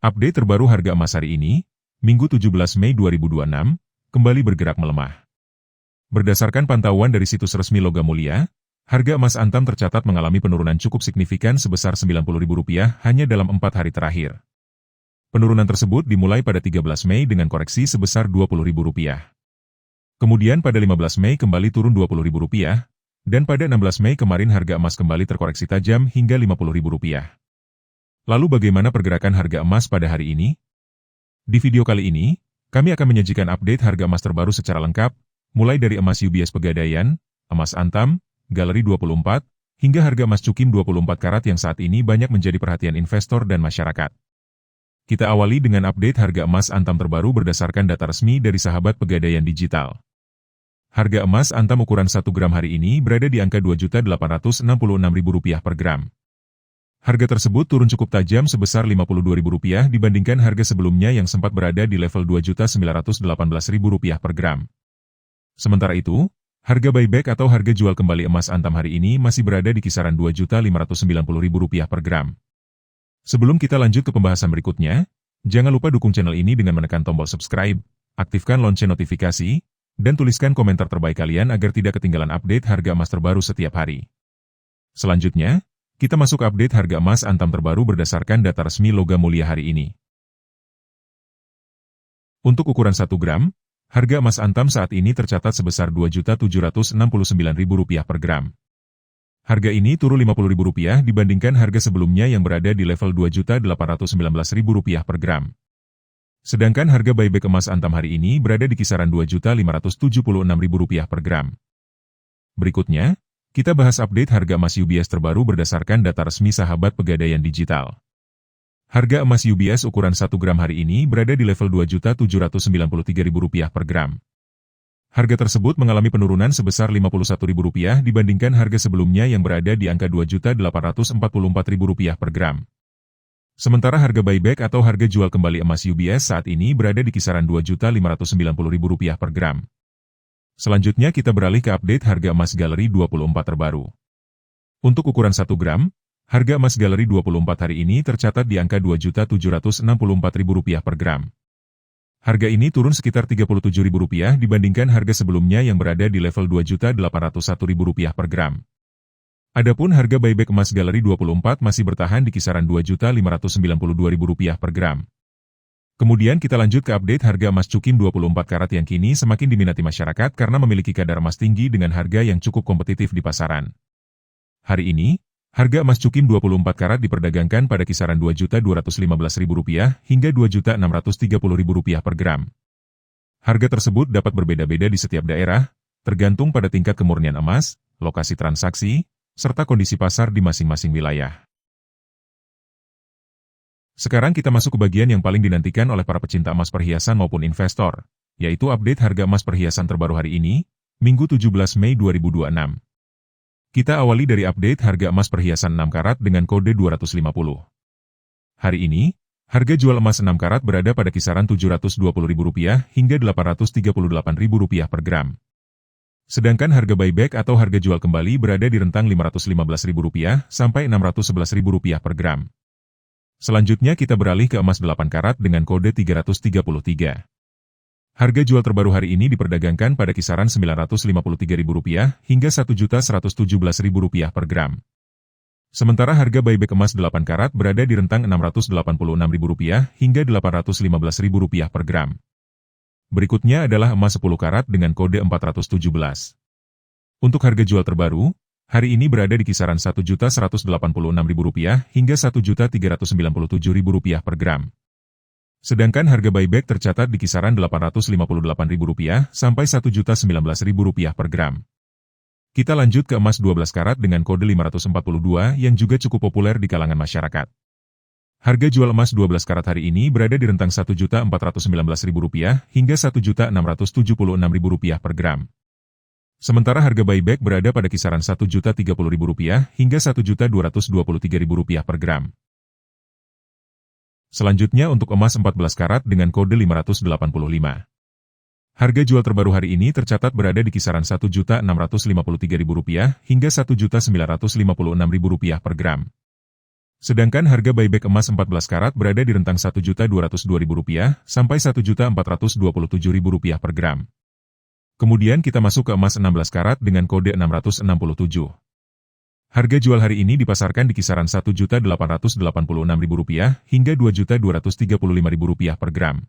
Update terbaru harga emas hari ini, Minggu 17 Mei 2026, kembali bergerak melemah. Berdasarkan pantauan dari situs resmi Logam Mulia, harga emas Antam tercatat mengalami penurunan cukup signifikan sebesar Rp90.000 hanya dalam 4 hari terakhir. Penurunan tersebut dimulai pada 13 Mei dengan koreksi sebesar Rp20.000. Kemudian pada 15 Mei kembali turun Rp20.000, dan pada 16 Mei kemarin harga emas kembali terkoreksi tajam hingga Rp50.000. Lalu bagaimana pergerakan harga emas pada hari ini? Di video kali ini, kami akan menyajikan update harga emas terbaru secara lengkap, mulai dari emas UBS Pegadaian, emas Antam, Galeri 24, hingga harga emas Cukim 24 karat yang saat ini banyak menjadi perhatian investor dan masyarakat. Kita awali dengan update harga emas Antam terbaru berdasarkan data resmi dari sahabat Pegadaian Digital. Harga emas Antam ukuran 1 gram hari ini berada di angka Rp2.866.000 per gram. Harga tersebut turun cukup tajam sebesar Rp52.000 dibandingkan harga sebelumnya yang sempat berada di level Rp2.918.000 per gram. Sementara itu, harga buyback atau harga jual kembali emas Antam hari ini masih berada di kisaran Rp2.590.000 per gram. Sebelum kita lanjut ke pembahasan berikutnya, jangan lupa dukung channel ini dengan menekan tombol subscribe, aktifkan lonceng notifikasi, dan tuliskan komentar terbaik kalian agar tidak ketinggalan update harga emas terbaru setiap hari. Selanjutnya, kita masuk update harga emas Antam terbaru berdasarkan data resmi Logam Mulia hari ini. Untuk ukuran 1 gram, harga emas Antam saat ini tercatat sebesar Rp2.769.000 per gram. Harga ini turun Rp50.000 dibandingkan harga sebelumnya yang berada di level Rp2.819.000 per gram. Sedangkan harga buyback emas Antam hari ini berada di kisaran Rp2.576.000 per gram. Berikutnya, kita bahas update harga emas UBS terbaru berdasarkan data resmi sahabat Pegadaian Digital. Harga emas UBS ukuran 1 gram hari ini berada di level Rp2.793.000 per gram. Harga tersebut mengalami penurunan sebesar Rp51.000 dibandingkan harga sebelumnya yang berada di angka Rp2.844.000 per gram. Sementara harga buyback atau harga jual kembali emas UBS saat ini berada di kisaran Rp2.590.000 per gram. Selanjutnya kita beralih ke update harga emas Galeri 24 terbaru. Untuk ukuran 1 gram, harga emas Galeri 24 hari ini tercatat di angka Rp2.764.000 per gram. Harga ini turun sekitar Rp37.000 dibandingkan harga sebelumnya yang berada di level Rp2.801.000 per gram. Adapun harga buyback emas Galeri 24 masih bertahan di kisaran Rp2.592.000 per gram. Kemudian kita lanjut ke update harga emas Cukim 24 karat yang kini semakin diminati masyarakat karena memiliki kadar emas tinggi dengan harga yang cukup kompetitif di pasaran. Hari ini, harga emas Cukim 24 karat diperdagangkan pada kisaran Rp2.215.000 hingga Rp2.630.000 per gram. Harga tersebut dapat berbeda-beda di setiap daerah, tergantung pada tingkat kemurnian emas, lokasi transaksi, serta kondisi pasar di masing-masing wilayah. Sekarang kita masuk ke bagian yang paling dinantikan oleh para pecinta emas perhiasan maupun investor, yaitu update harga emas perhiasan terbaru hari ini, Minggu 17 Mei 2026. Kita awali dari update harga emas perhiasan 6 karat dengan kode 250. Hari ini, harga jual emas 6 karat berada pada kisaran Rp720.000 hingga Rp838.000 per gram. Sedangkan harga buyback atau harga jual kembali berada di rentang Rp515.000 sampai Rp611.000 per gram. Selanjutnya kita beralih ke emas 8 karat dengan kode 333. Harga jual terbaru hari ini diperdagangkan pada kisaran Rp953.000 hingga Rp1.117.000 per gram. Sementara harga buyback emas 8 karat berada di rentang Rp686.000 hingga Rp815.000 per gram. Berikutnya adalah emas 10 karat dengan kode 417. Untuk harga jual terbaru, hari ini berada di kisaran Rp1.186.000 hingga Rp1.397.000 per gram. Sedangkan harga buyback tercatat di kisaran Rp858.000 sampai Rp1.019.000 per gram. Kita lanjut ke emas 12 karat dengan kode 542 yang juga cukup populer di kalangan masyarakat. Harga jual emas 12 karat hari ini berada di rentang Rp1.419.000 hingga Rp1.676.000 per gram. Sementara harga buyback berada pada kisaran Rp1.030.000 hingga Rp1.223.000 per gram. Selanjutnya untuk emas 14 karat dengan kode 585. Harga jual terbaru hari ini tercatat berada di kisaran Rp1.653.000 hingga Rp1.956.000 per gram. Sedangkan harga buyback emas 14 karat berada di rentang Rp1.202.000 sampai Rp1.427.000 per gram. Kemudian kita masuk ke emas 16 karat dengan kode 667. Harga jual hari ini dipasarkan di kisaran Rp1.886.000 hingga Rp2.235.000 per gram.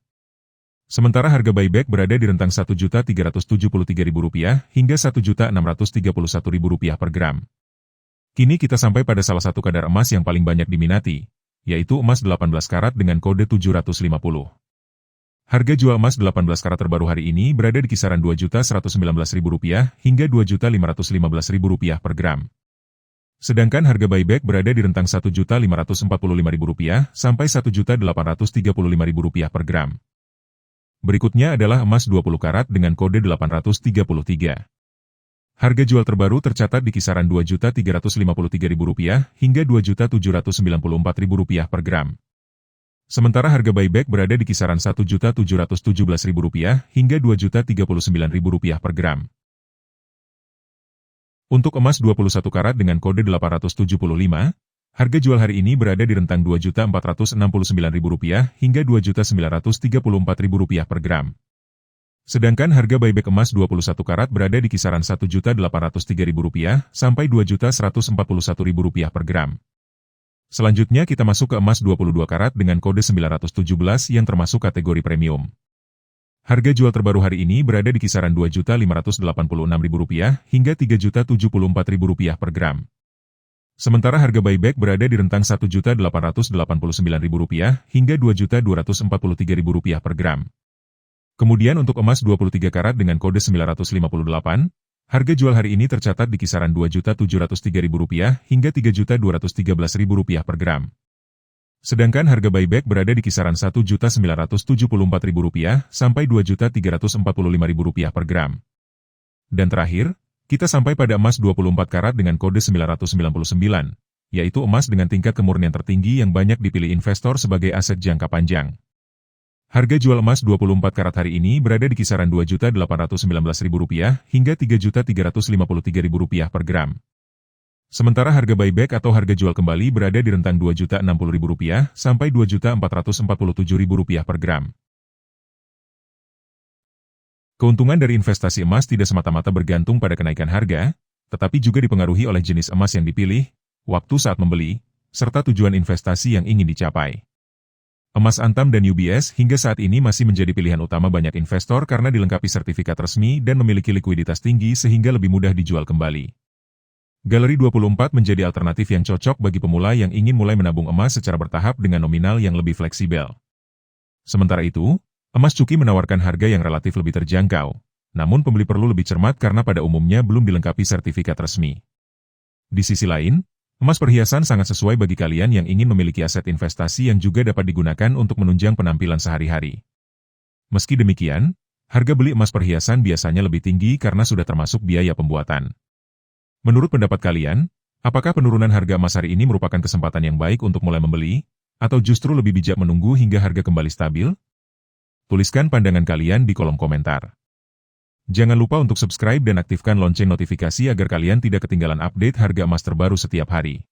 Sementara harga buyback berada di rentang Rp1.373.000 hingga Rp1.631.000 per gram. Kini kita sampai pada salah satu kadar emas yang paling banyak diminati, yaitu emas 18 karat dengan kode 750. Harga jual emas 18 karat terbaru hari ini berada di kisaran Rp2.119.000 hingga Rp2.515.000 per gram. Sedangkan harga buyback berada di rentang Rp1.545.000 sampai Rp1.835.000 per gram. Berikutnya adalah emas 20 karat dengan kode 833. Harga jual terbaru tercatat di kisaran Rp2.353.000 hingga Rp2.794.000 per gram. Sementara harga buyback berada di kisaran Rp1.717.000 hingga Rp2.039.000 per gram. Untuk emas 21 karat dengan kode 875, harga jual hari ini berada di rentang Rp2.469.000 hingga Rp2.934.000 per gram. Sedangkan harga buyback emas 21 karat berada di kisaran Rp1.803.000 sampai Rp2.141.000 per gram. Selanjutnya kita masuk ke emas 22 karat dengan kode 917 yang termasuk kategori premium. Harga jual terbaru hari ini berada di kisaran Rp2.586.000 hingga Rp3.074.000 per gram. Sementara harga buyback berada di rentang Rp1.889.000 hingga Rp2.243.000 per gram. Kemudian untuk emas 23 karat dengan kode 958, harga jual hari ini tercatat di kisaran Rp2.703.000 hingga Rp3.213.000 per gram. Sedangkan harga buyback berada di kisaran Rp1.974.000 sampai Rp2.345.000 per gram. Dan terakhir, kita sampai pada emas 24 karat dengan kode 999, yaitu emas dengan tingkat kemurnian tertinggi yang banyak dipilih investor sebagai aset jangka panjang. Harga jual emas 24 karat hari ini berada di kisaran Rp2.819.000 hingga Rp3.353.000 per gram. Sementara harga buyback atau harga jual kembali berada di rentang Rp2.060.000 sampai Rp2.447.000 per gram. Keuntungan dari investasi emas tidak semata-mata bergantung pada kenaikan harga, tetapi juga dipengaruhi oleh jenis emas yang dipilih, waktu saat membeli, serta tujuan investasi yang ingin dicapai. Emas Antam dan UBS hingga saat ini masih menjadi pilihan utama banyak investor karena dilengkapi sertifikat resmi dan memiliki likuiditas tinggi sehingga lebih mudah dijual kembali. Galeri 24 menjadi alternatif yang cocok bagi pemula yang ingin mulai menabung emas secara bertahap dengan nominal yang lebih fleksibel. Sementara itu, emas cuki menawarkan harga yang relatif lebih terjangkau, namun pembeli perlu lebih cermat karena pada umumnya belum dilengkapi sertifikat resmi. Di sisi lain, emas perhiasan sangat sesuai bagi kalian yang ingin memiliki aset investasi yang juga dapat digunakan untuk menunjang penampilan sehari-hari. Meski demikian, harga beli emas perhiasan biasanya lebih tinggi karena sudah termasuk biaya pembuatan. Menurut pendapat kalian, apakah penurunan harga emas hari ini merupakan kesempatan yang baik untuk mulai membeli, atau justru lebih bijak menunggu hingga harga kembali stabil? Tuliskan pandangan kalian di kolom komentar. Jangan lupa untuk subscribe dan aktifkan lonceng notifikasi agar kalian tidak ketinggalan update harga emas terbaru setiap hari.